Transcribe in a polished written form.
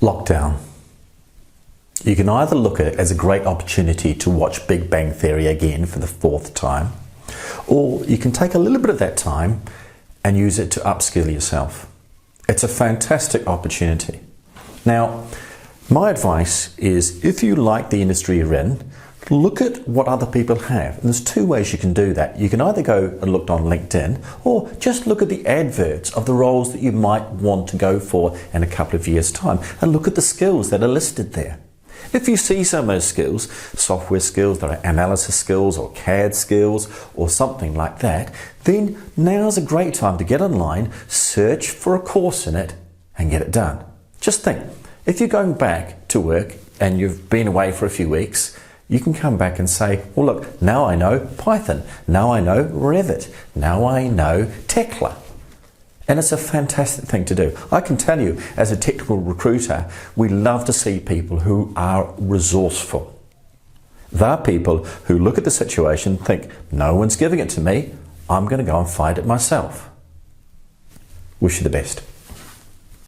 Lockdown. You can either look at it as a great opportunity to watch Big Bang Theory again for the 4th time, or you can take a little bit of that time and use it to upskill yourself. It's a fantastic opportunity. Now, my advice is, if you like the industry you're in, look at what other people have. And there's 2 ways you can do that. You can either go and look on LinkedIn, or just look at the adverts of the roles that you might want to go for in a couple of years' time, and look at the skills that are listed there. If you see some of those skills, software skills, there are analysis skills or CAD skills or something like that, then now's a great time to get online, search for a course in it and get it done. Just think, if you're going back to work and you've been away for a few weeks, you can come back and say, well look, now I know Python, now I know Revit, now I know Tekla. And it's a fantastic thing to do. I can tell you, as a technical recruiter, we love to see people who are resourceful. They're people who look at the situation, think, no one's giving it to me, I'm going to go and find it myself. Wish you the best.